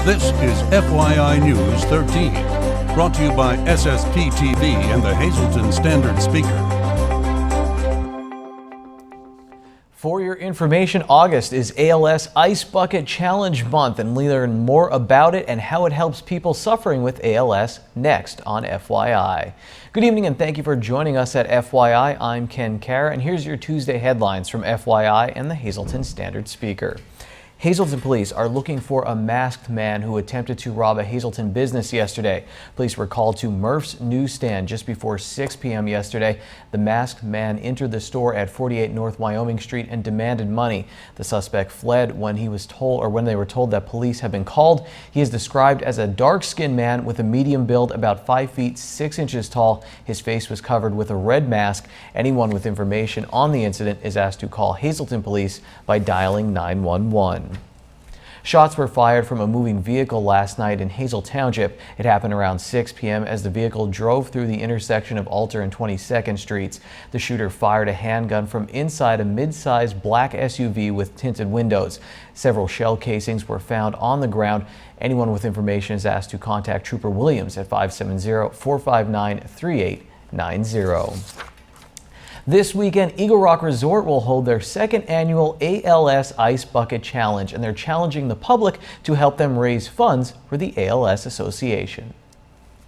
This is FYI News 13, brought to you by SSPTV and the Hazleton Standard Speaker. For your information, August is ALS Ice Bucket Challenge Month, and we learn more about it and how it helps people suffering with ALS next on FYI. Good evening and thank you for joining us at FYI. I'm Ken Kara, and here's your Tuesday headlines from FYI and the Hazleton Standard Speaker. Hazleton police are looking for a masked man who attempted to rob a Hazleton business yesterday. Police were called to Murph's newsstand just before 6 p.m. yesterday. The masked man entered the store at 48 North Wyoming Street and demanded money. The suspect fled when they were told that police had been called. He is described as a dark-skinned man with a medium build, about 5 feet 6 inches tall. His face was covered with a red mask. Anyone with information on the incident is asked to call Hazleton police by dialing 911. Shots were fired from a moving vehicle last night in Hazel Township. It happened around 6 p.m. as the vehicle drove through the intersection of Alter and 22nd Streets. The shooter fired a handgun from inside a mid-sized black SUV with tinted windows. Several shell casings were found on the ground. Anyone with information is asked to contact Trooper Williams at 570-459-3890. This weekend, Eagle Rock Resort will hold their second annual ALS Ice Bucket Challenge, and they're challenging the public to help them raise funds for the ALS Association.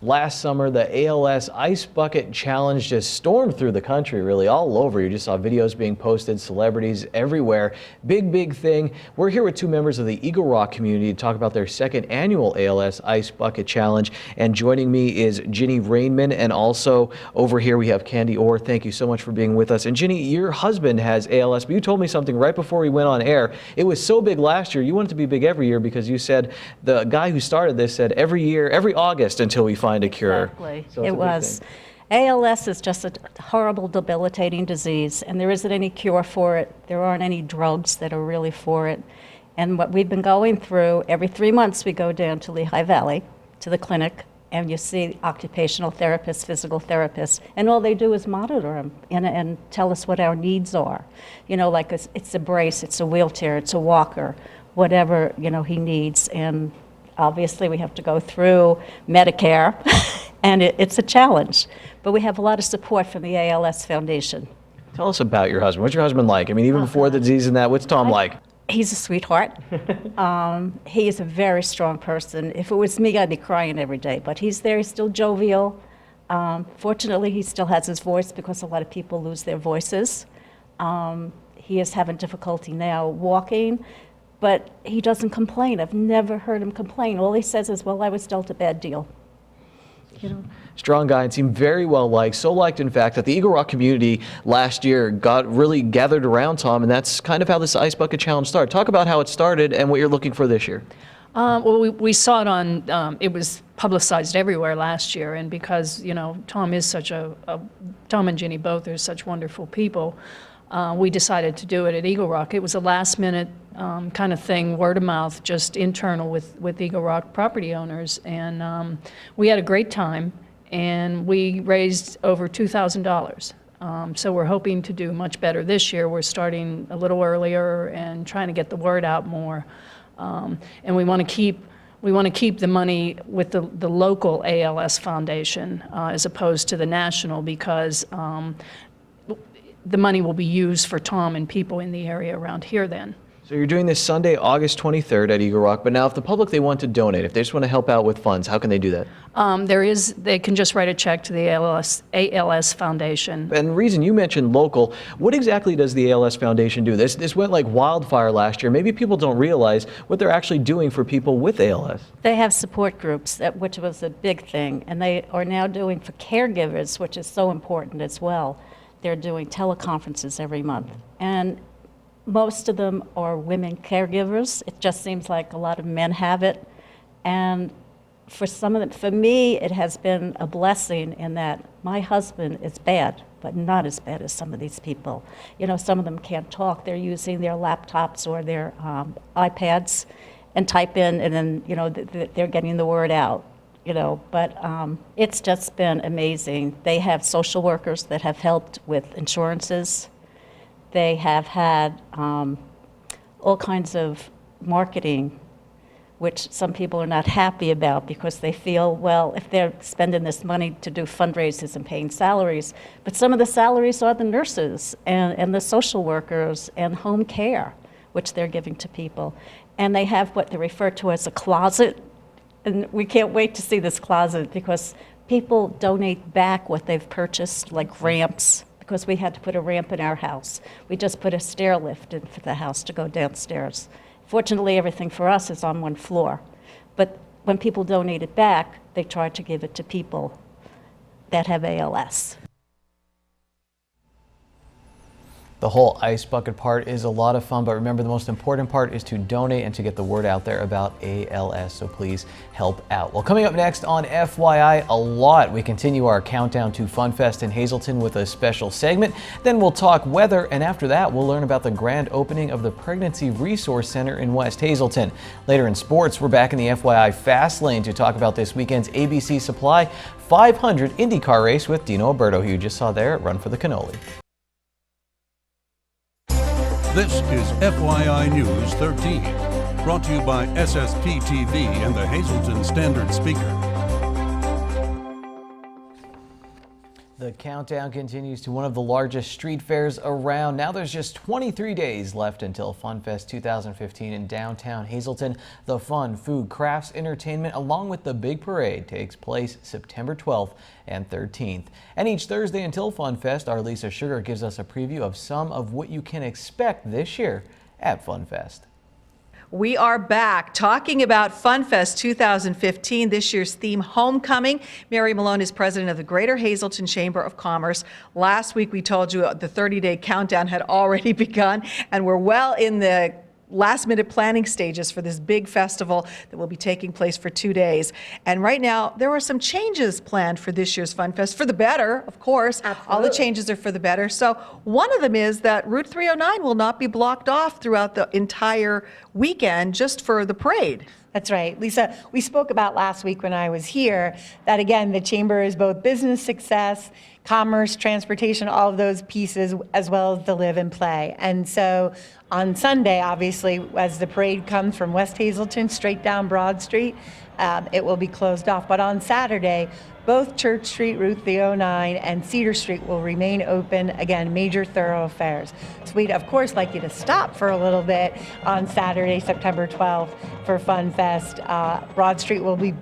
Last summer, the ALS Ice Bucket Challenge just stormed through the country, really all over. You just saw videos being posted, celebrities everywhere. Big thing. We're here with two members of the Eagle Rock community to talk about their second annual ALS Ice Bucket Challenge. And joining me is Ginny Rainman, and also over here we have Candy Orr. Thank you so much for being with us. And Ginny, your husband has ALS, but you told me something right before we went on air. It was so big last year. You want it to be big every year because you said the guy who started this said every year, every August until we find a cure. Exactly. So it was. ALS is just a horrible, debilitating disease, and there isn't any cure for it. There aren't any drugs that are really for it. And what we've been going through, every 3 months we go down to Lehigh Valley, to the clinic, and you see occupational therapists, physical therapists, and all they do is monitor them and tell us what our needs are. You know, like it's a brace, it's a wheelchair, it's a walker, whatever, you know, he needs. And obviously, we have to go through Medicare, and it's a challenge. But we have a lot of support from the ALS Foundation. Tell us about your husband. What's your husband like? I mean, even before the disease and that, what's Tom like? He's a sweetheart. He is a very strong person. If it was me, I'd be crying every day. But he's there, he's still jovial. Fortunately, he still has his voice because a lot of people lose their voices. He is having difficulty now walking. But he doesn't complain. I've never heard him complain. All he says is, well, I was dealt a bad deal. You know? Strong guy and seemed very well liked. So liked, in fact, that the Eagle Rock community last year got really gathered around Tom, and that's kind of how this Ice Bucket Challenge started. Talk about how it started and what you're looking for this year. Well, we saw it on, it was publicized everywhere last year, and because, you know, Tom and Ginny both are such wonderful people, we decided to do it at Eagle Rock. It was a last-minute kind of thing, word of mouth, just internal with Eagle Rock property owners, and we had a great time, and we raised over $2,000. So we're hoping to do much better this year. We're starting a little earlier and trying to get the word out more, and we want to keep the money with the local ALS Foundation as opposed to the national, because the money will be used for Tom and people in the area around here then. So you're doing this Sunday, August 23rd at Eagle Rock, but now if the public, they want to donate, if they just want to help out with funds, how can they do that? They can just write a check to the ALS Foundation. And the reason you mentioned local, what exactly does the ALS Foundation do? This went like wildfire last year. Maybe people don't realize what they're actually doing for people with ALS. They have support groups, which was a big thing, and they are now doing for caregivers, which is so important as well. They're doing teleconferences every month, and most of them are women caregivers. It just seems like a lot of men have it, and for some of them, for me, it has been a blessing in that my husband is bad, but not as bad as some of these people. You know, some of them can't talk. They're using their laptops or their iPads and type in, and then, you know, they're getting the word out. You know, but it's just been amazing. They have social workers that have helped with insurances. They have had all kinds of marketing which some people are not happy about because they feel, well, if they're spending this money to do fundraisers and paying salaries, but some of the salaries are the nurses and the social workers and home care, which they're giving to people. And they have what they refer to as a closet, and we can't wait to see this closet because people donate back what they've purchased, like ramps, because we had to put a ramp in our house. We just put a stair lift in for the house to go downstairs. Fortunately, everything for us is on one floor. But when people donate it back, they try to give it to people that have ALS. The whole ice bucket part is a lot of fun, but remember the most important part is to donate and to get the word out there about ALS, so please help out. Well, coming up next on FYI a lot, we continue our countdown to FunFest in Hazleton with a special segment. Then we'll talk weather, and after that we'll learn about the grand opening of the Pregnancy Resource Center in West Hazleton. Later in sports, we're back in the FYI Fast Lane to talk about this weekend's ABC Supply 500 IndyCar race with Dino Alberto, who you just saw there at Run for the Cannoli. This is FYI News 13, brought to you by SSPTV and the Hazleton Standard Speaker. The countdown continues to one of the largest street fairs around. Now there's just 23 days left until FunFest 2015 in downtown Hazleton. The fun, food, crafts, entertainment, along with the big parade takes place September 12th and 13th. And each Thursday until FunFest, our Lisa Sugar gives us a preview of some of what you can expect this year at FunFest. We are back talking about FunFest 2015, this year's theme, Homecoming. Mary Malone is president of the Greater Hazleton Chamber of Commerce. Last week we told you the 30-day countdown had already begun, and we're well in the last-minute planning stages for this big festival that will be taking place for 2 days. And right now, there are some changes planned for this year's FunFest, for the better, of course. Absolutely. All the changes are for the better. So one of them is that Route 309 will not be blocked off throughout the entire weekend just for the parade. That's right. Lisa, we spoke about last week when I was here that, again, the chamber is both business success, commerce, transportation, all of those pieces, as well as the live and play. And so on Sunday, obviously, as the parade comes from West Hazleton straight down Broad Street, it will be closed off. But on Saturday, both Church Street, Route 309, and Cedar Street will remain open, again, major thoroughfares. So we'd, of course, like you to stop for a little bit on Saturday, September 12th for FunFest. Broad Street will be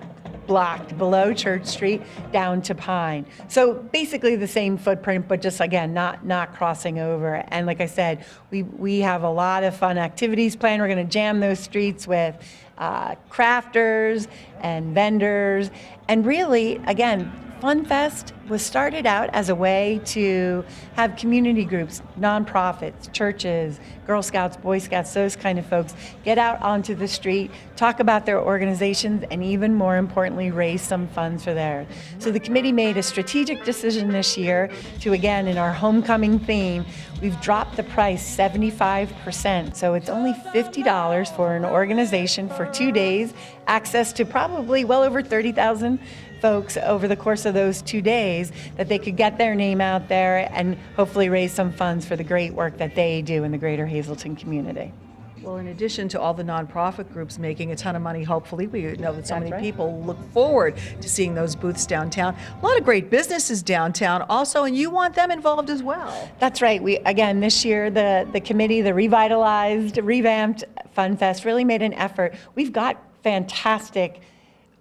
blocked below Church Street down to Pine. So basically the same footprint, but just, again, not crossing over. And like I said, we have a lot of fun activities planned. We're going to jam those streets with crafters and vendors. And really, again, FunFest was started out as a way to have community groups, nonprofits, churches, Girl Scouts, Boy Scouts, those kind of folks get out onto the street, talk about their organizations, and even more importantly, raise some funds for theirs. So the committee made a strategic decision this year to, again, in our homecoming theme, we've dropped the price 75%. So it's only $50 for an organization for 2 days, access to probably well over 30,000 folks over the course of those 2 days, that they could get their name out there and hopefully raise some funds for the great work that they do in the greater Hazleton community. Well, in addition to all the nonprofit groups making a ton of money, hopefully, we know that so That's many right. people look forward to seeing those booths downtown. A lot of great businesses downtown also, and you want them involved as well. That's right. We, again, this year, the committee, the revitalized, revamped FunFest really made an effort. We've got fantastic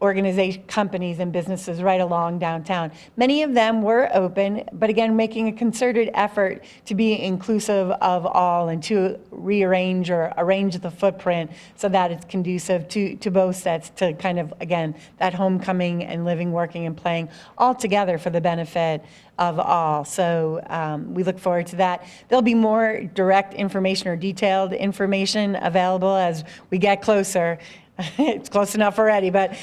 organization, companies and businesses right along downtown. Many of them were open, but again, making a concerted effort to be inclusive of all and to rearrange or arrange the footprint so that it's conducive to both sets, to kind of, again, that homecoming and living, working, and playing all together for the benefit of all. So we look forward to that. There'll be more direct information or detailed information available as we get closer. It's close enough already, but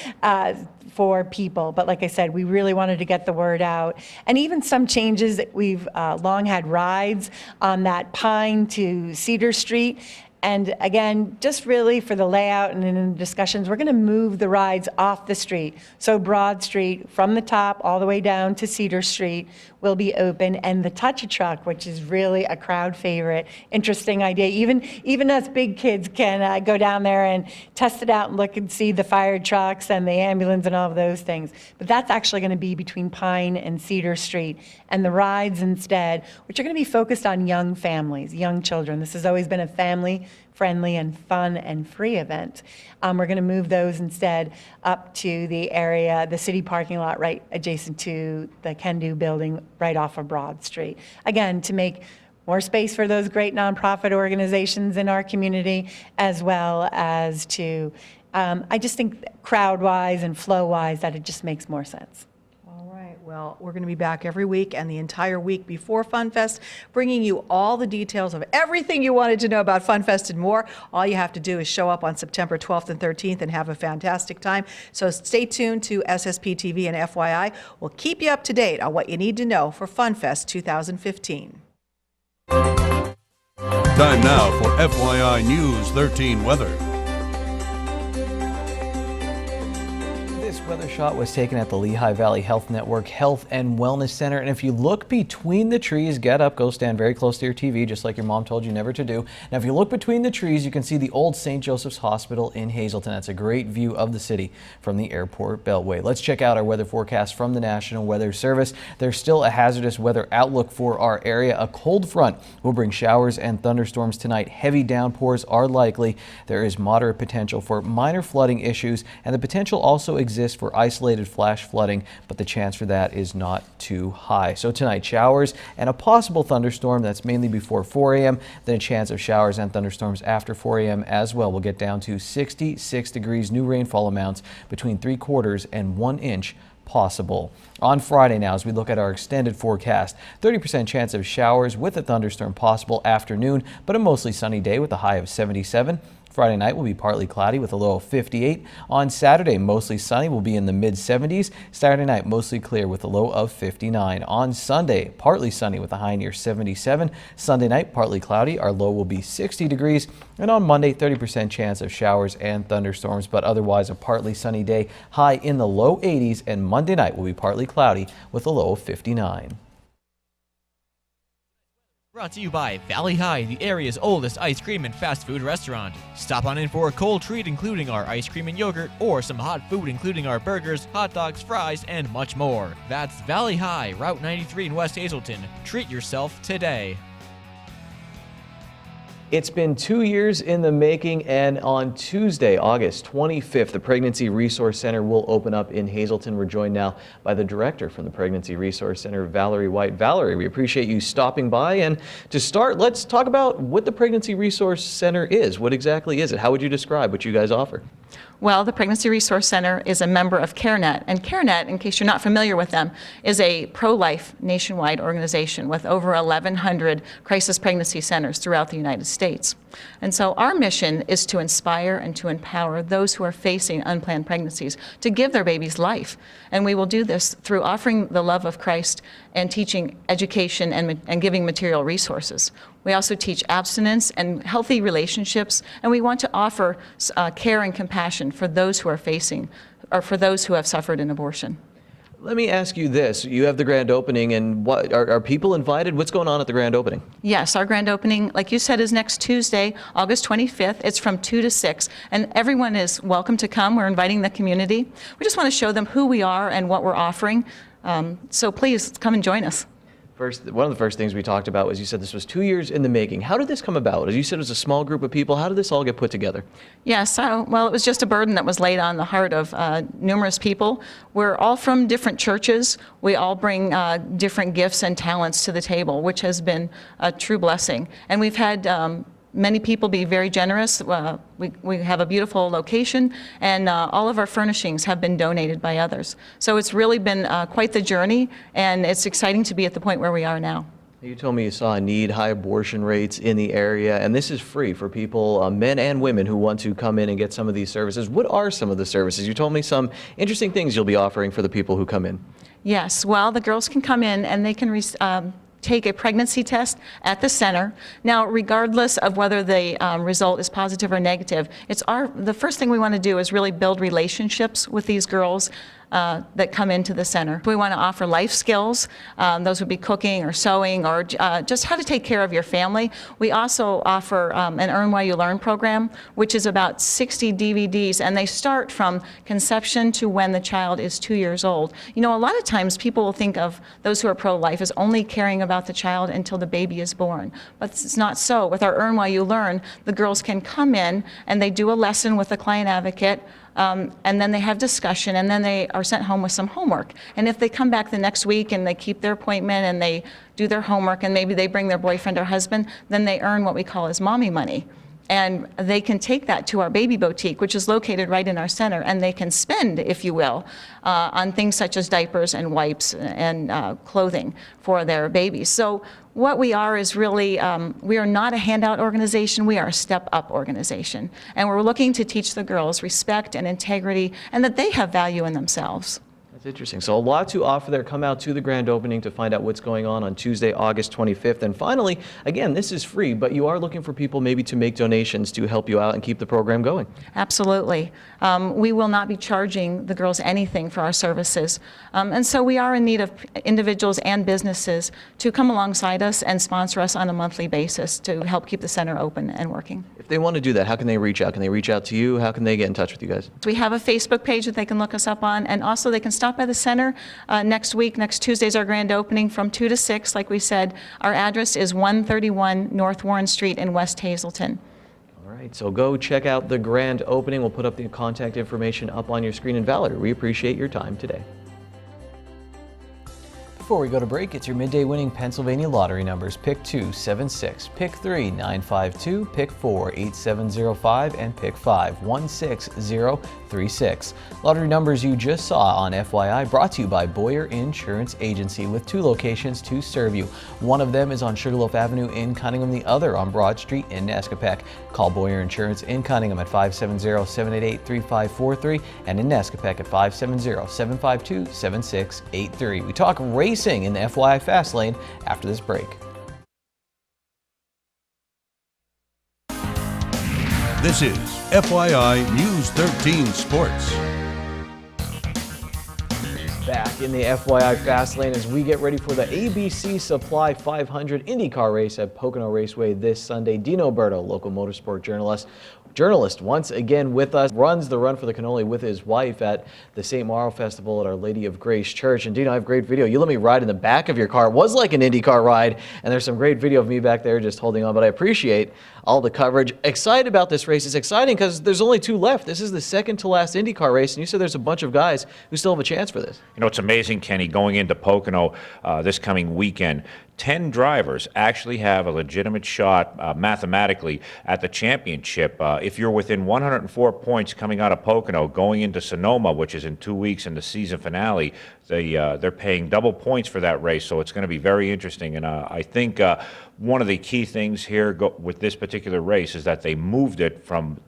for people. But like I said, we really wanted to get the word out. And even some changes, we've long had rides on that Pine to Cedar Street. And again, just really for the layout and in the discussions, we're going to move the rides off the street. So Broad Street from the top all the way down to Cedar Street will be open, and the Touch-A-Truck, which is really a crowd favorite, interesting idea. Even us big kids can go down there and test it out and look and see the fire trucks and the ambulance and all of those things. But that's actually going to be between Pine and Cedar Street. And the rides instead, which are going to be focused on young families, young children. This has always been a family-friendly and fun and free event. We're going to move those instead up to the area, the city parking lot right adjacent to the Can-Do building right off of Broad Street. Again, to make more space for those great nonprofit organizations in our community, as well as to, I just think crowd-wise and flow-wise, that it just makes more sense. Well, we're going to be back every week and the entire week before FunFest, bringing you all the details of everything you wanted to know about FunFest and more. All you have to do is show up on September 12th and 13th and have a fantastic time. So stay tuned to SSPTV and FYI. We'll keep you up to date on what you need to know for FunFest 2015. Time now for FYI News 13 weather. This weather shot was taken at the Lehigh Valley Health Network Health and Wellness Center. And if you look between the trees, get up, go stand very close to your TV, just like your mom told you never to do. Now, if you look between the trees, you can see the old St. Joseph's Hospital in Hazleton. That's a great view of the city from the airport beltway. Let's check out our weather forecast from the National Weather Service. There's still a hazardous weather outlook for our area. A cold front will bring showers and thunderstorms tonight. Heavy downpours are likely. There is moderate potential for minor flooding issues, and the potential also exists for isolated flash flooding, but the chance for that is not too high. So tonight, showers and a possible thunderstorm. That's mainly before 4 a.m. Then a chance of showers and thunderstorms after 4 a.m. as well. We'll get down to 66 degrees. New rainfall amounts between 3/4 and 1 inch possible. On Friday now, as we look at our extended forecast, 30% chance of showers with a thunderstorm possible afternoon, but a mostly sunny day with a high of 77. Friday night will be partly cloudy with a low of 58. On Saturday, mostly sunny, will be in the mid-70s. Saturday night, mostly clear with a low of 59. On Sunday, partly sunny with a high near 77. Sunday night, partly cloudy. Our low will be 60 degrees. And on Monday, 30% chance of showers and thunderstorms, but otherwise a partly sunny day, high in the low 80s. And Monday night will be partly cloudy with a low of 59. Brought to you by Valley High, the area's oldest ice cream and fast food restaurant. Stop on in for a cold treat including our ice cream and yogurt, or some hot food including our burgers, hot dogs, fries, and much more. That's Valley High, Route 93 in West Hazleton. Treat yourself today. It's been 2 years in the making, and on Tuesday, August 25th, the Pregnancy Resource Center will open up in Hazleton. We're joined now by the director from the Pregnancy Resource Center, Valerie White. Valerie, we appreciate you stopping by. And to start, let's talk about what the Pregnancy Resource Center is. What exactly is it? How would you describe what you guys offer? Well, the Pregnancy Resource Center is a member of CareNet, and CareNet, in case you're not familiar with them, is a pro-life nationwide organization with over 1,100 crisis pregnancy centers throughout the United States. And so our mission is to inspire and to empower those who are facing unplanned pregnancies to give their babies life. And we will do this through offering the love of Christ and teaching education and giving material resources. We also teach abstinence and healthy relationships, and we want to offer care and compassion for those who are facing, or for those who have suffered an abortion. Let me ask you this. You have the grand opening, and what are people invited? What's going on at the grand opening? Yes, our grand opening, like you said, is next Tuesday, August 25th. It's from 2 to 6, and everyone is welcome to come. We're inviting the community. We just want to show them who we are and what we're offering. So please come and join us. One of the first things we talked about was you said this was 2 years in the making. How did this come about? As you said, it was a small group of people. How did this all get put together? Yes, well, it was just a burden that was laid on the heart of numerous people. We're all from different churches. We all bring different gifts and talents to the table, which has been a true blessing. And we've had many people be very generous. We have a beautiful location, and all of our furnishings have been donated by others. So it's really been quite the journey, and it's exciting to be at the point where we are now. You told me you saw a need, high abortion rates in the area, and this is free for people, men and women, who want to come in and get some of these services. What are some of the services? You told me some interesting things you'll be offering for the people who come in. Yes, well, the girls can come in and they can take a pregnancy test at the center. Now, regardless of whether the result is positive or negative, the first thing we want to do is really build relationships with these girls that come into the center. We want to offer life skills. Those would be cooking or sewing or just how to take care of your family. We also offer an Earn While You Learn program, which is about 60 DVDs, and they start from conception to when the child is 2 years old. You know, a lot of times people will think of those who are pro-life as only caring about the child until the baby is born, but it's not so. With our Earn While You Learn, the girls can come in and they do a lesson with a client advocate, and then they have discussion, and then they are sent home with some homework. And if they come back the next week and they keep their appointment and they do their homework and maybe they bring their boyfriend or husband, then they earn what we call as mommy money. And they can take that to our baby boutique, which is located right in our center, and they can spend, if you will, on things such as diapers and wipes and clothing for their babies. So what we are is really, we are not a handout organization, we are a step-up organization. And we're looking to teach the girls respect and integrity and that they have value in themselves. That's interesting. So a lot to offer there. Come out to the grand opening to find out what's going on Tuesday, August 25th. And finally, again, this is free, but you are looking for people maybe to make donations to help you out and keep the program going. Absolutely. We will not be charging the girls anything for our services. And so we are in need of individuals and businesses to come alongside us and sponsor us on a monthly basis to help keep the center open and working. If they want to do that, how can they reach out? Can they reach out to you? How can they get in touch with you guys? We have a Facebook page that they can look us up on, and also they can stop by the center next week. Next Tuesday is our grand opening from 2 to 6, like we said. Our address is 131 North Warren Street in West Hazleton. All right, so go check out the grand opening. We'll put up the contact information up on your screen. And Valerie, we appreciate your time today. Before we go to break, it's your midday winning Pennsylvania lottery numbers. Pick 2, 76, pick 3, 952, pick 4, 8705, and pick 5, 16036. Lottery numbers you just saw on FYI, brought to you by Boyer Insurance Agency, with 2 locations to serve you. One of them is on Sugarloaf Avenue in Cunningham, the other on Broad Street in Nescapec. Call Boyer Insurance in Cunningham at 570-788-3543 and in Nescapec at 570-752-7683. We talk racing in the FYI Fast Lane after this break. This is FYI News 13 Sports. Back in the FYI Fast Lane as we get ready for the ABC Supply 500 IndyCar race at Pocono Raceway this Sunday. Dino Berto, local motorsport journalist once again with us, runs the Run for the Cannoli with his wife at the St. Mauro Festival at Our Lady of Grace Church. And Dino, I have great video. You let me ride in the back of your car. It was like an IndyCar ride, and there's some great video of me back there just holding on, but I appreciate all the coverage. Excited about this race. It's exciting because there's only 2 left. This is the second to last IndyCar race, and you said there's a bunch of guys who still have a chance for this. You know, it's amazing, Kenny, going into Pocono this coming weekend. 10 drivers actually have a legitimate shot mathematically at the championship. If you're within 104 points coming out of Pocono, going into Sonoma, which is in 2 weeks in the season finale, they're paying double points for that race, so it's going to be very interesting. And I think one of the key things here with this particular race is that they moved it from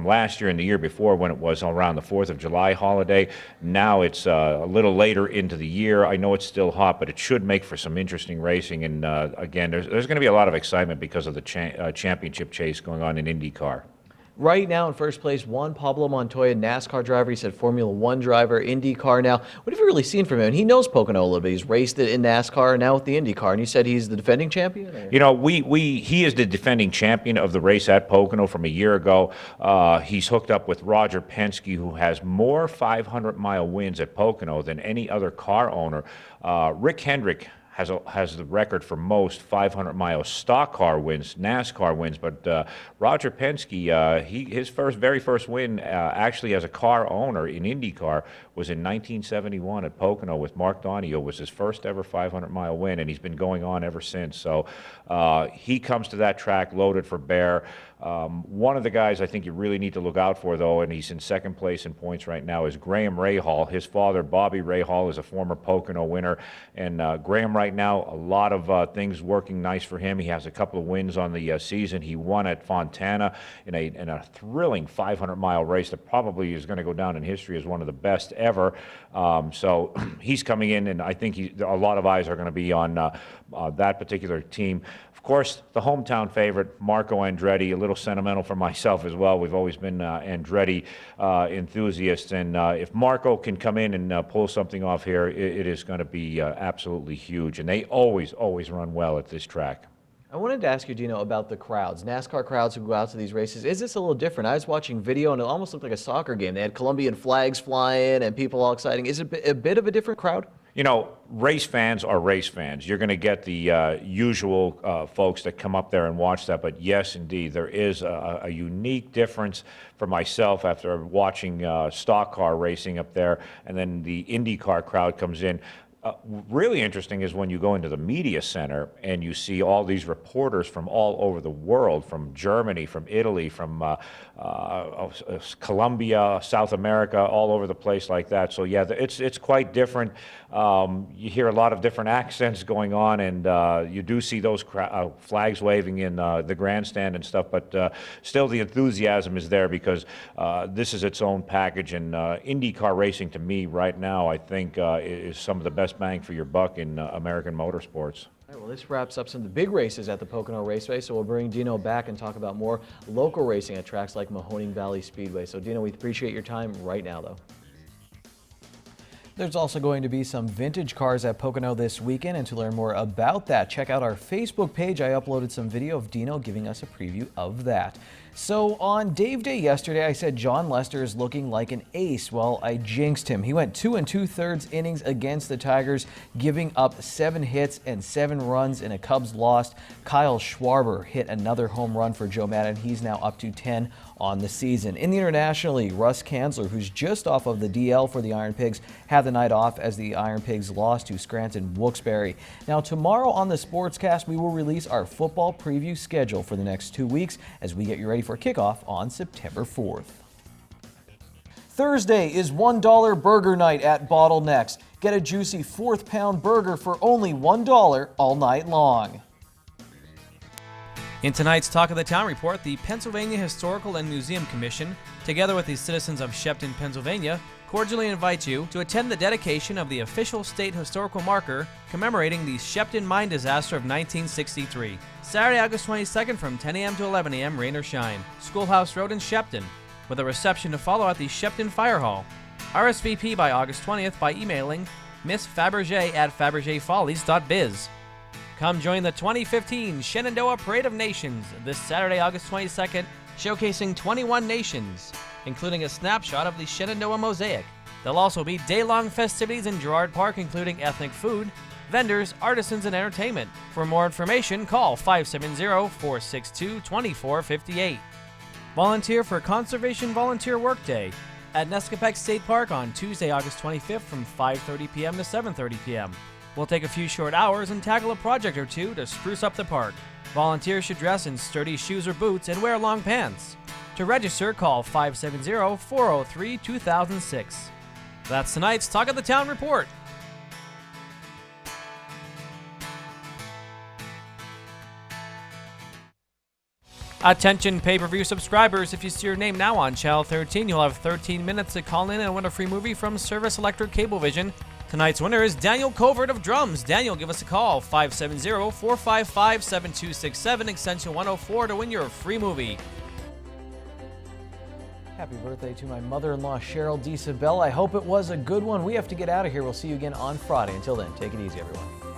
last year and the year before, when it was around the 4th of July holiday. Now it's a little later into the year. I know it's still hot, but it should make for some interesting racing. And again, there's going to be a lot of excitement because of the championship chase going on in IndyCar. Right now in first place, Juan Pablo Montoya, NASCAR driver. He said Formula One driver, IndyCar now. What have you really seen from him? And he knows Pocono a little bit. He's raced it in NASCAR and now with the IndyCar. And you said he's the defending champion? Or? You know, he is the defending champion of the race at Pocono from a year ago. He's hooked up with Roger Penske, who has more 500-mile wins at Pocono than any other car owner. Rick Hendrick has the record for most 500-mile stock car wins, NASCAR wins, but Roger Penske, his very first win actually as a car owner in IndyCar was in 1971 at Pocono with Mark Donohue. It was his first ever 500-mile win, and he's been going on ever since. So he comes to that track loaded for bear. One of the guys I think you really need to look out for, though, and he's in second place in points right now, is Graham Rahal. His father, Bobby Rahal, is a former Pocono winner, and Graham right now, a lot of things working nice for him. He has a couple of wins on the season. He won at Fontana in a thrilling 500-mile race that probably is going to go down in history as one of the best ever. So he's coming in, and I think a lot of eyes are going to be on that particular team. Of course, the hometown favorite, Marco Andretti, a little sentimental for myself as well. We've always been Andretti enthusiasts, and if Marco can come in and pull something off here, it is going to be absolutely huge. And they always run well at this track. I wanted to ask you, Dino, about the crowds, NASCAR crowds who go out to these races. Is this a little different? I was watching video and it almost looked like a soccer game. They had Colombian flags flying and people all exciting. Is it a bit of a different crowd? You know, race fans are race fans. You're going to get the usual folks that come up there and watch that. But yes, indeed, there is a unique difference for myself after watching stock car racing up there, and then the IndyCar crowd comes in. Really interesting is when you go into the media center and you see all these reporters from all over the world, from Germany, from Italy, from Colombia, South America, all over the place like that. So yeah, it's quite different. You hear a lot of different accents going on, and you do see those flags waving in the grandstand and stuff, but still the enthusiasm is there because this is its own package, and IndyCar racing to me right now, I think is some of the best bang for your buck in American motorsports. All right, well, this wraps up some of the big races at the Pocono Raceway, so we'll bring Dino back and talk about more local racing at tracks like Mahoning Valley Speedway. So, Dino, we appreciate your time right now, though. There's also going to be some vintage cars at Pocono this weekend, and to learn more about that, check out our Facebook page. I uploaded some video of Dino giving us a preview of that. So on Dave Day yesterday, I said John Lester is looking like an ace. Well, I jinxed him. He went 2 2/3 innings against the Tigers, giving up 7 hits and 7 runs in a Cubs loss. Kyle Schwarber hit another home run for Joe Maddon. He's now up to 10 on the season. In the International League, Russ Kanzler, who's just off of the DL for the Iron Pigs, had the night off as the Iron Pigs lost to Scranton Wilkes-Barre. Now, tomorrow on the Sportscast, we will release our football preview schedule for the next 2 weeks as we get you ready for kickoff on September 4th. Thursday is $1 burger night at Bottlenecks. Get a juicy 4th pound burger for only $1 all night long. In tonight's Talk of the Town report, the Pennsylvania Historical and Museum Commission, together with the citizens of Shepton, Pennsylvania, cordially invite you to attend the dedication of the official state historical marker commemorating the Shepton mine disaster of 1963. Saturday, August 22nd from 10 a.m. to 11 a.m., rain or shine. Schoolhouse Road in Shepton, with a reception to follow at the Shepton Fire Hall. RSVP by August 20th by emailing Miss Fabergé at fabergéfollies.biz. Come join the 2015 Shenandoah Parade of Nations this Saturday, August 22nd, showcasing 21 nations, including a snapshot of the Shenandoah Mosaic. There'll also be day-long festivities in Girard Park, including ethnic food, vendors, artisans, and entertainment. For more information, call 570-462-2458. Volunteer for Conservation Volunteer Workday at Nescopec State Park on Tuesday, August 25th from 5:30 p.m. to 7:30 p.m. We'll take a few short hours and tackle a project or two to spruce up the park. Volunteers should dress in sturdy shoes or boots and wear long pants. To register, call 570-403-2006. That's tonight's Talk of the Town report. Attention pay-per-view subscribers, if you see your name now on Channel 13, you'll have 13 minutes to call in and win a free movie from Service Electric Cablevision. Tonight's winner is Daniel Covert of Drums. Daniel, give us a call, 570-455-7267, extension 104 to win your free movie. Happy birthday to my mother-in-law, Cheryl DeSabella. I hope it was a good one. We have to get out of here. We'll see you again on Friday. Until then, take it easy, everyone.